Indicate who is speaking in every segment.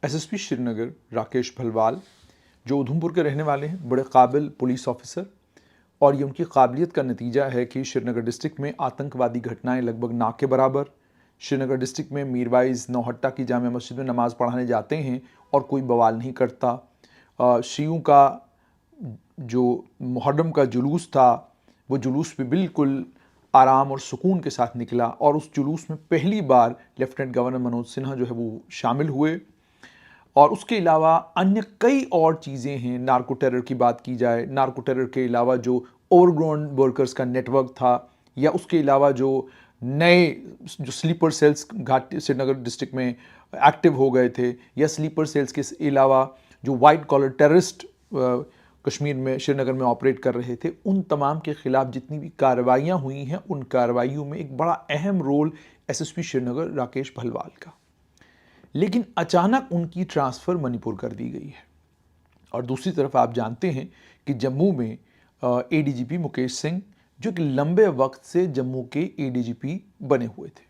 Speaker 1: SSP Srinagar Rakesh Bhalwal, जो उधमपुर के रहने वाले हैं, बड़े काबिल पुलिस ऑफिसर, और ये उनकी काबिलियत का नतीजा है कि श्रीनगर डिस्ट्रिक्ट में आतंकवादी घटनाएं लगभग ना के बराबर। श्रीनगर डिस्ट्रिक्ट में मीरवाइज नौहट्टा की जामिया मस्जिद में नमाज़ पढ़ाने जाते हैं और कोई बवाल नहीं करता। शियों का जो मुहर्रम का जुलूस था, वो जुलूस भी बिल्कुल आराम और सुकून के साथ निकला, और उस जुलूस में पहली बार लेफ्टिनेंट गवर्नर मनोज सिन्हा जो है वो शामिल हुए। और उसके अलावा अन्य कई और चीज़ें हैं। नार्को टेरर की बात की जाए, नार्को टेरर के अलावा जो ओवरग्राउंड वर्कर्स का नेटवर्क था, या उसके अलावा जो नए जो स्लीपर सेल्स घाट श्रीनगर डिस्ट्रिक्ट में एक्टिव हो गए थे, या स्लीपर सेल्स के अलावा जो वाइट कॉलर टेररिस्ट कश्मीर में श्रीनगर में ऑपरेट कर रहे थे, उन तमाम के खिलाफ जितनी भी कार्रवाइयाँ हुई हैं, उन कार्रवाइयों में एक बड़ा अहम रोल एसएसपी श्रीनगर राकेश भलवाल का। लेकिन अचानक उनकी ट्रांसफ़र मणिपुर कर दी गई है। और दूसरी तरफ आप जानते हैं कि जम्मू में एडीजीपी मुकेश सिंह, जो कि लंबे वक्त से जम्मू के एडीजीपी बने हुए थे।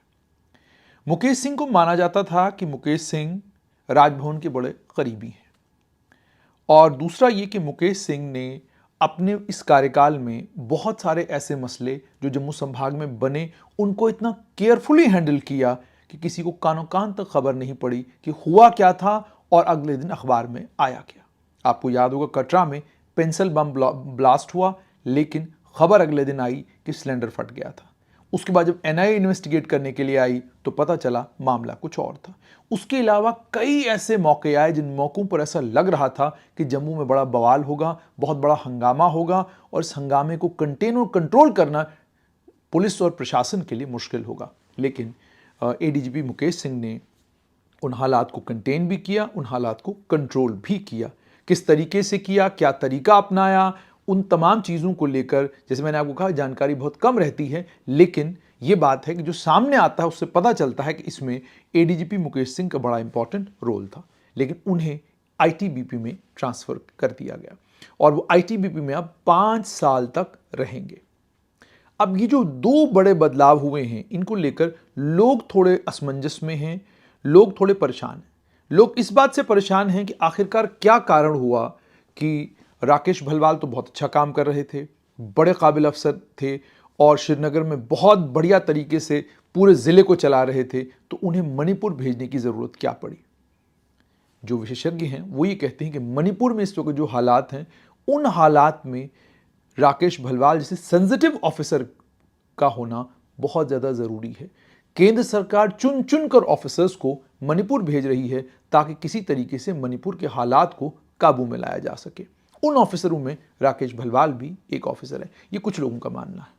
Speaker 1: मुकेश सिंह को माना जाता था कि मुकेश सिंह राजभवन के बड़े करीबी हैं। और दूसरा ये कि मुकेश सिंह ने अपने इस कार्यकाल में बहुत सारे ऐसे मसले जो जम्मू संभाग में बने, उनको इतना केयरफुली हैंडल किया कि किसी को कानो कान तक खबर नहीं पड़ी कि हुआ क्या था और अगले दिन अखबार में आया क्या। आपको याद होगा कटरा में पेंसिल बम ब्लास्ट हुआ, लेकिन खबर अगले दिन आई कि सिलेंडर फट गया था। उसके बाद जब एनआईए इन्वेस्टिगेट करने के लिए आई तो पता चला मामला कुछ और था। उसके अलावा कई ऐसे मौके आए जिन मौक़ों पर ऐसा लग रहा था कि जम्मू में बड़ा बवाल होगा, बहुत बड़ा हंगामा होगा, और इस हंगामे को कंटेन और कंट्रोल करना पुलिस और प्रशासन के लिए मुश्किल होगा। लेकिन एडीजीपी मुकेश सिंह ने उन हालात को कंटेन भी किया, उन हालात को कंट्रोल भी किया। किस तरीके से किया, क्या तरीका अपनाया, उन तमाम चीज़ों को लेकर, जैसे मैंने आपको कहा, जानकारी बहुत कम रहती है, लेकिन ये बात है कि जो सामने आता है उससे पता चलता है कि इसमें एडीजीपी मुकेश सिंह का बड़ा इंपॉर्टेंट रोल था। लेकिन उन्हें आईटीबीपी में ट्रांसफ़र कर दिया गया और वो आईटीबीपी में अब 5 साल तक रहेंगे। अब ये जो दो बड़े बदलाव हुए हैं, इनको लेकर लोग थोड़े असमंजस में हैं, लोग थोड़े परेशान हैं। लोग इस बात से परेशान हैं कि आखिरकार क्या कारण हुआ कि राकेश भलवाल तो बहुत अच्छा काम कर रहे थे, बड़े काबिल अफसर थे और श्रीनगर में बहुत बढ़िया तरीके से पूरे ज़िले को चला रहे थे, तो उन्हें मणिपुर भेजने की ज़रूरत क्या पड़ी। जो विशेषज्ञ हैं वो ये कहते हैं कि मणिपुर में इस वक्त जो हालात हैं, उन हालात में राकेश भलवाल जैसे सेंसिटिव ऑफिसर का होना बहुत ज़्यादा ज़रूरी है। केंद्र सरकार चुन चुन कर ऑफिसर्स को मणिपुर भेज रही है ताकि किसी तरीके से मणिपुर के हालात को काबू में लाया जा सके। उन ऑफिसरों में राकेश भलवाल भी एक ऑफिसर है, ये कुछ लोगों का मानना है।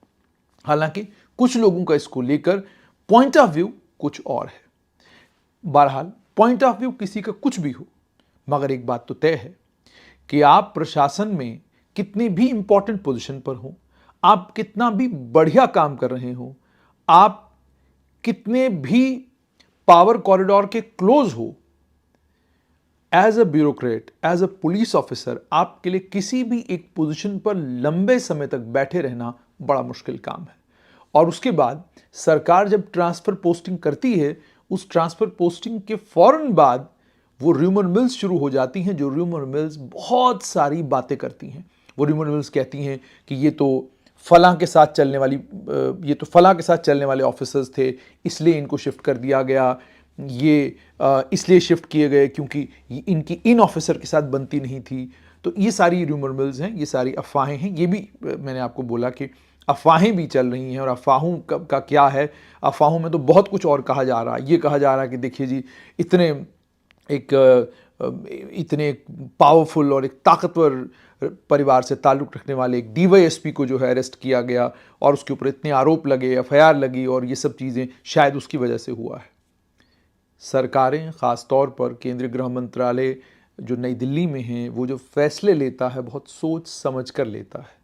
Speaker 1: हालांकि कुछ लोगों का इसको लेकर पॉइंट ऑफ व्यू कुछ और है। बहरहाल पॉइंट ऑफ व्यू किसी का कुछ भी हो, मगर एक बात तो तय है कि आप प्रशासन में कितनी भी इंपॉर्टेंट पोजीशन पर हो, आप कितना भी बढ़िया काम कर रहे हो, आप कितने भी पावर कॉरिडोर के क्लोज हो, as a bureaucrat, as a police officer, आपके लिए किसी भी एक पोजीशन पर लंबे समय तक बैठे रहना बड़ा मुश्किल काम है। और उसके बाद सरकार जब ट्रांसफर पोस्टिंग करती है, उस ट्रांसफर पोस्टिंग के फौरन बाद वो र्यूमर मिल्स शुरू हो जाती हैं, जो र्यूमर मिल्स बहुत सारी बातें करती हैं। वो र्यूमर मिल्स कहती हैं कि ये तो फलां के साथ चलने वाले ऑफिसर्स थे, इसलिए इनको शिफ्ट कर दिया गया, ये इसलिए शिफ्ट किए गए क्योंकि इनकी इन ऑफिसर के साथ बनती नहीं थी। तो ये सारी र्यूमर मिल्स हैं, ये सारी अफवाहें हैं। ये भी मैंने आपको बोला कि अफवाहें भी चल रही हैं, और अफवाहों का क्या है, अफवाहों में तो बहुत कुछ और कहा जा रहा है। ये कहा जा रहा है कि देखिए जी, इतने पावरफुल और एक ताकतवर परिवार से ताल्लुक़ रखने वाले एक डीवाईएसपी को जो है अरेस्ट किया गया और उसके ऊपर इतने आरोप लगे, एफआईआर लगी, और ये सब चीज़ें शायद उसकी वजह से हुआ है। सरकारें, ख़ास तौर पर केंद्रीय गृह मंत्रालय जो नई दिल्ली में है, वो जो फैसले लेता है बहुत सोच समझ कर लेता है।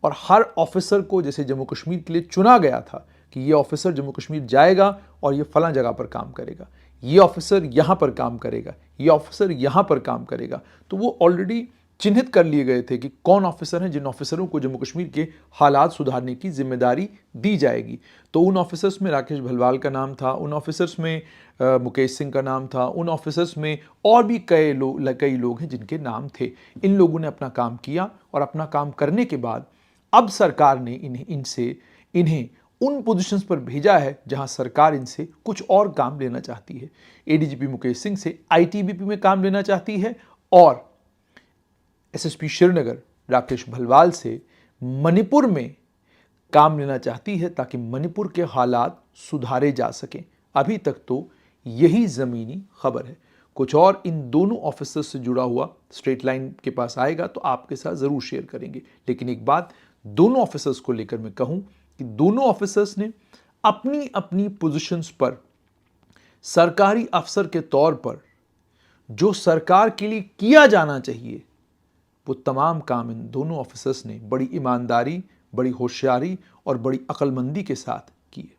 Speaker 1: और हर ऑफिसर को, जैसे जम्मू कश्मीर के लिए चुना गया था कि ये ऑफिसर जम्मू कश्मीर जाएगा और ये फलां जगह पर काम करेगा, ये ऑफिसर यहाँ पर काम करेगा, ये ऑफिसर यहाँ पर काम करेगा, तो वो ऑलरेडी चिन्हित कर लिए गए थे कि कौन ऑफिसर हैं जिन ऑफिसरों को जम्मू कश्मीर के हालात सुधारने की जिम्मेदारी दी जाएगी। तो उन ऑफिसर्स में राकेश भलवाल का नाम था, उन ऑफिसर्स में मुकेश सिंह का नाम था, उन ऑफिसर्स में और भी कई लोग हैं जिनके नाम थे। इन लोगों ने अपना काम किया और अपना काम करने के बाद अब सरकार ने इन्हें उन पोजीशंस पर भेजा है जहां सरकार इनसे कुछ और काम लेना चाहती है। एडीजीपी मुकेश सिंह से आईटीबीपी में काम लेना चाहती है और एसएसपी श्रीनगर राकेश भलवाल से मणिपुर में काम लेना चाहती है ताकि मणिपुर के हालात सुधारे जा सकें। अभी तक तो यही ज़मीनी खबर है। कुछ और इन दोनों ऑफिसर्स से जुड़ा हुआ स्ट्रेट लाइन के पास आएगा तो आपके साथ ज़रूर शेयर करेंगे। लेकिन एक बात दोनों ऑफिसर्स को लेकर मैं कहूं कि दोनों ऑफिसर्स ने अपनी अपनी पोजीशंस पर सरकारी अफसर के तौर पर जो सरकार के लिए किया जाना चाहिए वो तमाम काम इन दोनों ऑफिसर्स ने बड़ी ईमानदारी, बड़ी होशियारी और बड़ी अक्लमंदी के साथ